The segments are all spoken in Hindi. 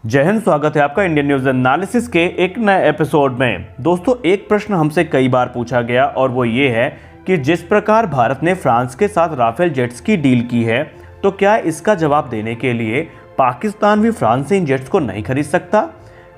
जय हिंद। स्वागत है आपका इंडियन न्यूज एनालिसिस के एक नए एपिसोड में। दोस्तों, एक प्रश्न हमसे कई बार पूछा गया और वो ये है कि जिस प्रकार भारत ने फ्रांस के साथ राफेल जेट्स की डील की है, तो क्या इसका जवाब देने के लिए पाकिस्तान भी फ्रांस से इन जेट्स को नहीं खरीद सकता?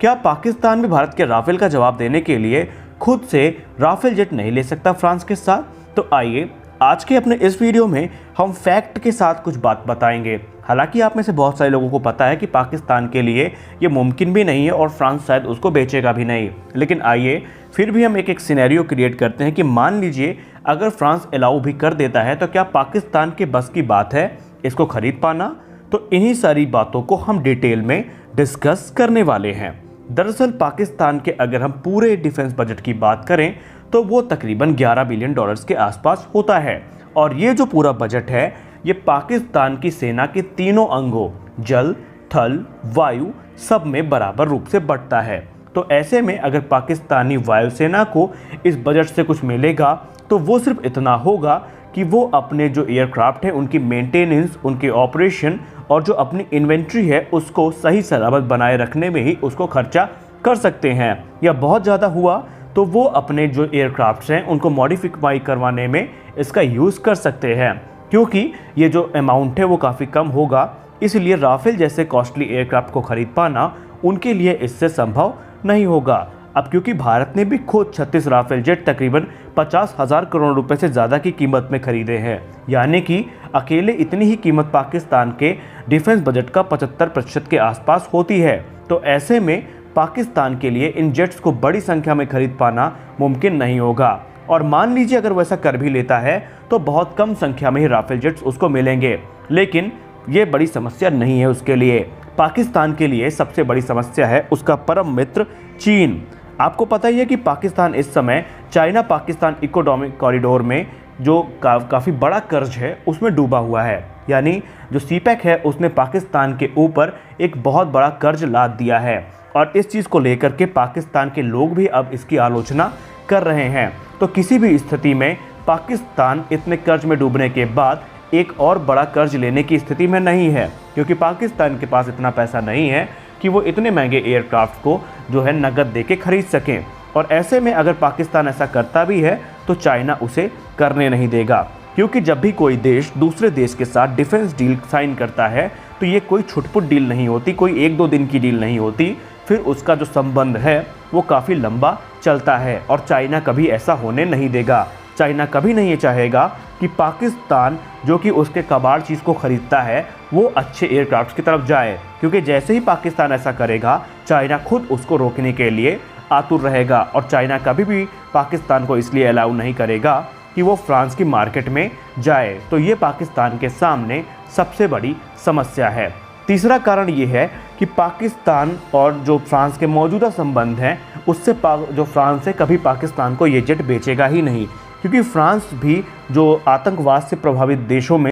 क्या पाकिस्तान भी भारत के राफेल का जवाब देने के लिए खुद से राफेल जेट नहीं ले सकता फ्रांस के साथ? तो आइए आज के अपने इस वीडियो में हम फैक्ट के साथ कुछ बात बताएंगे। हालांकि आप में से बहुत सारे लोगों को पता है कि पाकिस्तान के लिए ये मुमकिन भी नहीं है और फ्रांस शायद उसको बेचेगा भी नहीं, लेकिन आइए फिर भी हम एक सिनेरियो क्रिएट करते हैं कि मान लीजिए अगर फ्रांस अलाउ भी कर देता है तो क्या पाकिस्तान के बस की बात है इसको खरीद पाना? तो इन्हीं सारी बातों को हम डिटेल में डिस्कस करने वाले हैं। दरअसल पाकिस्तान के अगर हम पूरे डिफेंस बजट की बात करें तो वो तकरीबन 11 बिलियन डॉलर्स के आसपास होता है और ये जो पूरा बजट है ये पाकिस्तान की सेना के तीनों अंगों जल, थल, वायु सब में बराबर रूप से बंटता है। तो ऐसे में अगर पाकिस्तानी वायुसेना को इस बजट से कुछ मिलेगा तो वो सिर्फ इतना होगा कि वो अपने जो एयरक्राफ्ट है उनकी मेंटेनेंस, उनके ऑपरेशन और जो अपनी इन्वेंट्री है उसको सही सलामत बनाए रखने में ही उसको खर्चा कर सकते हैं, या बहुत ज़्यादा हुआ तो वो अपने जो एयरक्राफ्ट्स हैं उनको मॉडिफाई करवाने में इसका यूज़ कर सकते हैं। क्योंकि ये जो अमाउंट है वो काफ़ी कम होगा, इसलिए राफेल जैसे कॉस्टली एयरक्राफ्ट को खरीद पाना उनके लिए इससे संभव नहीं होगा। अब क्योंकि भारत ने भी खुद 36 राफेल जेट तकरीबन 50,000 करोड़ रुपए से ज़्यादा की कीमत में खरीदे हैं, यानी कि अकेले इतनी ही कीमत पाकिस्तान के डिफेंस बजट का 75% के आसपास होती है। तो ऐसे में पाकिस्तान के लिए इन जेट्स को बड़ी संख्या में खरीद पाना मुमकिन नहीं होगा। और मान लीजिए अगर वैसा कर भी लेता है तो बहुत कम संख्या में ही राफेल जेट्स उसको मिलेंगे, लेकिन ये बड़ी समस्या नहीं है उसके लिए। पाकिस्तान के लिए सबसे बड़ी समस्या है उसका परम मित्र चीन। आपको पता ही है कि पाकिस्तान इस समय चाइना पाकिस्तान इकोनॉमिक कॉरिडोर में जो काफ़ी बड़ा कर्ज है उसमें डूबा हुआ है, यानी जो सीपैक है उसने पाकिस्तान के ऊपर एक बहुत बड़ा कर्ज लाद दिया है और इस चीज़ को लेकर के पाकिस्तान के लोग भी अब इसकी आलोचना कर रहे हैं। तो किसी भी स्थिति में पाकिस्तान इतने कर्ज में डूबने के बाद एक और बड़ा कर्ज लेने की स्थिति में नहीं है, क्योंकि पाकिस्तान के पास इतना पैसा नहीं है कि वो इतने महंगे एयरक्राफ्ट को जो है नकद दे के खरीद सकें। और ऐसे में अगर पाकिस्तान ऐसा करता भी है तो चाइना उसे करने नहीं देगा, क्योंकि जब भी कोई देश दूसरे देश के साथ डिफेंस डील साइन करता है तो ये कोई छुटपुट डील नहीं होती, कोई 1-2 दिन की डील नहीं होती, फिर उसका जो संबंध है वो काफ़ी लंबा चलता है और चाइना कभी ऐसा होने नहीं देगा। चाइना कभी नहीं चाहेगा कि पाकिस्तान जो कि उसके कबाड़ चीज़ को ख़रीदता है वो अच्छे एयरक्राफ्ट की तरफ जाए, क्योंकि जैसे ही पाकिस्तान ऐसा करेगा चाइना खुद उसको रोकने के लिए आतुर रहेगा और चाइना कभी भी पाकिस्तान को इसलिए अलाउ नहीं करेगा कि वो फ्रांस की मार्केट में जाए। तो ये पाकिस्तान के सामने सबसे बड़ी समस्या है। तीसरा कारण ये है कि पाकिस्तान और जो फ्रांस के मौजूदा संबंध हैं उससे जो फ्रांस है कभी पाकिस्तान को ये जेट बेचेगा ही नहीं, क्योंकि फ्रांस भी जो आतंकवाद से प्रभावित देशों में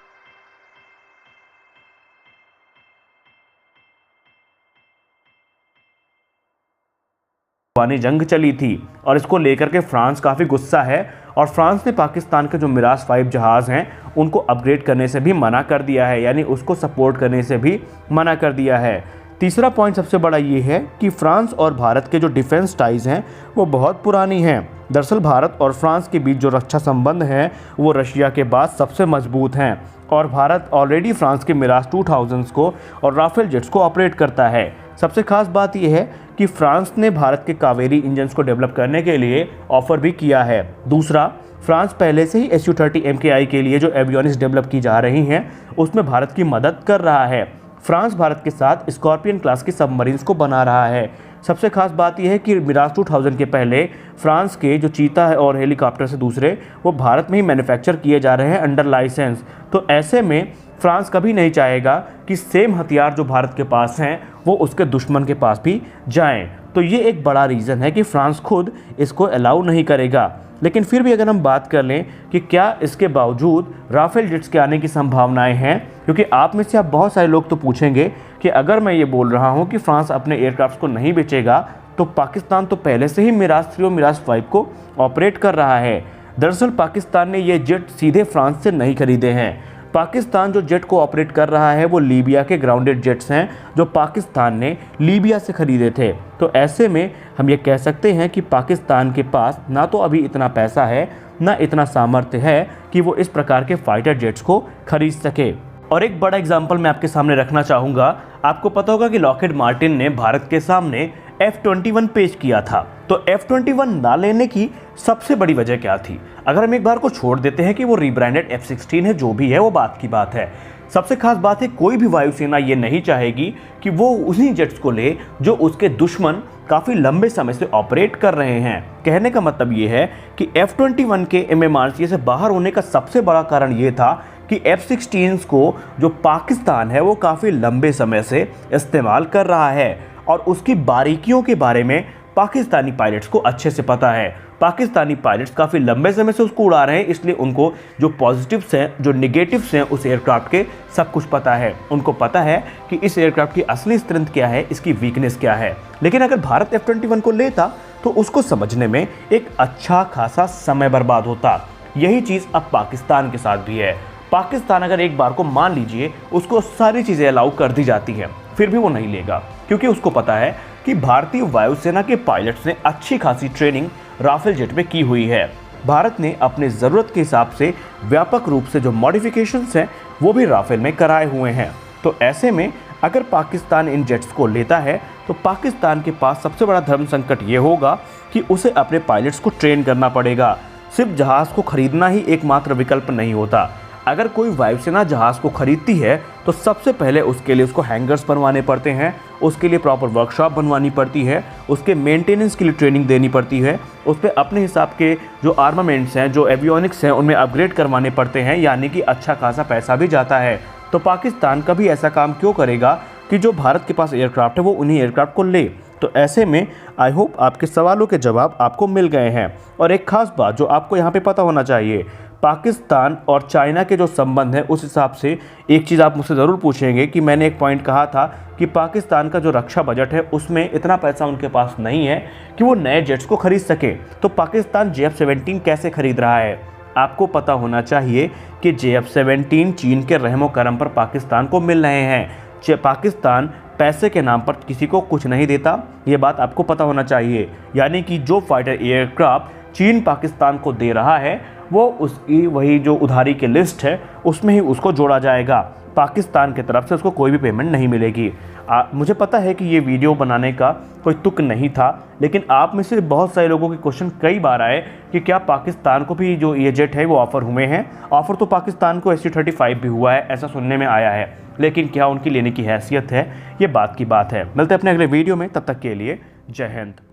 जंग चली थी और इसको लेकर के फ्रांस काफ़ी गुस्सा है और फ्रांस ने पाकिस्तान के जो मिराज 5 जहाज़ हैं उनको अपग्रेड करने से भी मना कर दिया है, यानी उसको सपोर्ट करने से भी मना कर दिया है। तीसरा पॉइंट सबसे बड़ा ये है कि फ्रांस और भारत के जो डिफेंस टाइज़ हैं वो बहुत पुरानी हैं। दरअसल भारत और फ्रांस के बीच जो रक्षा संबंध हैं वो रशिया के बाद सबसे मजबूत हैं और भारत ऑलरेडी फ्रांस के मिराज 2000 को और राफेल जेट्स को ऑपरेट करता है। सबसे खास बात यह है कि फ्रांस ने भारत के कावेरी इंजन्स को डेवलप करने के लिए ऑफर भी किया है। दूसरा, फ्रांस पहले से ही Su-30 MKI के लिए जो एवियोनिक्स डेवलप की जा रही हैं उसमें भारत की मदद कर रहा है। फ्रांस भारत के साथ स्कॉर्पियन क्लास की सबमरीन्स को बना रहा है। सबसे खास बात यह है कि मिराज 2000 के पहले फ्रांस के जो चीता है और हेलीकॉप्टर से दूसरे वो भारत में ही मैन्युफैक्चर किए जा रहे हैं अंडर लाइसेंस। तो ऐसे में फ्रांस कभी नहीं चाहेगा कि सेम हथियार जो भारत के पास हैं वो उसके दुश्मन के पास भी जाएं। तो ये एक बड़ा रीज़न है कि फ्रांस खुद इसको अलाउ नहीं करेगा। लेकिन फिर भी अगर हम बात कर लें कि क्या इसके बावजूद राफेल जेट्स के आने की संभावनाएं हैं, क्योंकि आप में से आप बहुत सारे लोग तो पूछेंगे कि अगर मैं ये बोल रहा हूँ कि फ्रांस अपने एयरक्राफ्ट को नहीं बेचेगा तो पाकिस्तान तो पहले से ही मिराज 3 और मिराज 5 को ऑपरेट कर रहा है। दरअसल पाकिस्तान ने ये जेट सीधे फ्रांस से नहीं खरीदे हैं। पाकिस्तान जो जेट को ऑपरेट कर रहा है वो लीबिया के ग्राउंडेड जेट्स हैं जो पाकिस्तान ने लीबिया से खरीदे थे। तो ऐसे में हम ये कह सकते हैं कि पाकिस्तान के पास ना तो अभी इतना पैसा है ना इतना सामर्थ्य है कि वो इस प्रकार के फाइटर जेट्स को खरीद सके। और एक बड़ा एग्जाम्पल मैं आपके सामने रखना चाहूँगा। आपको पता होगा कि लॉकहीड मार्टिन ने भारत के सामने F-21 पेश किया था। तो F-21 ना लेने की सबसे बड़ी वजह क्या थी? अगर हम एक बार को छोड़ देते हैं कि वो रिब्रांडेड F-16 है, जो भी है वो बात की बात है। सबसे खास बात है कोई भी वायुसेना ये नहीं चाहेगी कि वो उन्हीं जेट्स को ले जो उसके दुश्मन काफ़ी लंबे समय से ऑपरेट कर रहे हैं। कहने का मतलब ये है कि F-21 के MMRCA से बाहर होने का सबसे बड़ा कारण ये था कि F-16 को जो पाकिस्तान है वो काफ़ी लंबे समय से इस्तेमाल कर रहा है और उसकी बारीकियों के बारे में पाकिस्तानी पायलट्स को अच्छे से पता है। पाकिस्तानी पायलट्स काफ़ी लंबे समय से उसको उड़ा रहे हैं, इसलिए उनको जो पॉजिटिव्स हैं जो निगेटिव्स हैं उस एयरक्राफ्ट के सब कुछ पता है। उनको पता है कि इस एयरक्राफ्ट की असली स्ट्रेंथ क्या है, इसकी वीकनेस क्या है। लेकिन अगर भारत F-21 को लेता तो उसको समझने में एक अच्छा खासा समय बर्बाद होता। यही चीज़ अब पाकिस्तान के साथ भी है। पाकिस्तान अगर एक बार को मान लीजिए उसको सारी चीज़ें अलाउ कर दी जाती हैं, फिर भी वो नहीं लेगा, क्योंकि उसको पता है कि भारतीय वायुसेना के पायलट्स ने अच्छी खासी ट्रेनिंग राफेल जेट में की हुई है। भारत ने अपने ज़रूरत के हिसाब से व्यापक रूप से जो मॉडिफिकेशंस हैं वो भी राफेल में कराए हुए हैं। तो ऐसे में अगर पाकिस्तान इन जेट्स को लेता है तो पाकिस्तान के पास सबसे बड़ा धर्म संकट ये होगा कि उसे अपने पायलट्स को ट्रेन करना पड़ेगा। सिर्फ जहाज़ को खरीदना ही एकमात्र विकल्प नहीं होता। अगर कोई वायुसेना जहाज़ को खरीदती है तो सबसे पहले उसके लिए उसको हैंगर्स बनवाने पड़ते हैं, उसके लिए प्रॉपर वर्कशॉप बनवानी पड़ती है, उसके मेंटेनेंस के लिए ट्रेनिंग देनी पड़ती है, उस पर अपने हिसाब के जो आर्मामेंट्स हैं जो एवियोनिक्स हैं उनमें अपग्रेड करवाने पड़ते हैं, यानी कि अच्छा खासा पैसा भी जाता है। तो पाकिस्तान कभी ऐसा काम क्यों करेगा कि जो भारत के पास एयरक्राफ्ट है वो उन्हीं एयरक्राफ्ट को ले। तो ऐसे में आई होप आपके सवालों के जवाब आपको मिल गए हैं। और एक खास बात जो आपको यहाँ पे पता होना चाहिए, पाकिस्तान और चाइना के जो संबंध हैं उस हिसाब से एक चीज़ आप मुझसे ज़रूर पूछेंगे कि मैंने एक पॉइंट कहा था कि पाकिस्तान का जो रक्षा बजट है उसमें इतना पैसा उनके पास नहीं है कि वो नए जेट्स को खरीद सके। तो पाकिस्तान JF-17 कैसे खरीद रहा है? आपको पता होना चाहिए कि JF-17 चीन के रहमो करम पर पाकिस्तान को मिल रहे हैं। पाकिस्तान पैसे के नाम पर किसी को कुछ नहीं देता, ये बात आपको पता होना चाहिए। यानी कि जो फाइटर एयरक्राफ्ट चीन पाकिस्तान को दे रहा है वो उसकी वही जो उधारी की लिस्ट है उसमें ही उसको जोड़ा जाएगा। पाकिस्तान की तरफ से उसको कोई भी पेमेंट नहीं मिलेगी। मुझे पता है कि ये वीडियो बनाने का कोई तुक नहीं था, लेकिन आप में से बहुत सारे लोगों के क्वेश्चन कई बार आए कि क्या पाकिस्तान को भी जो ये जेट है वो ऑफ़र हुए हैं। ऑफ़र तो पाकिस्तान को SU-35 भी हुआ है, ऐसा सुनने में आया है, लेकिन क्या उनकी लेने की हैसियत है, ये बात की बात है। मिलते हैं अपने अगले वीडियो में, तब तक के लिए जय हिंद।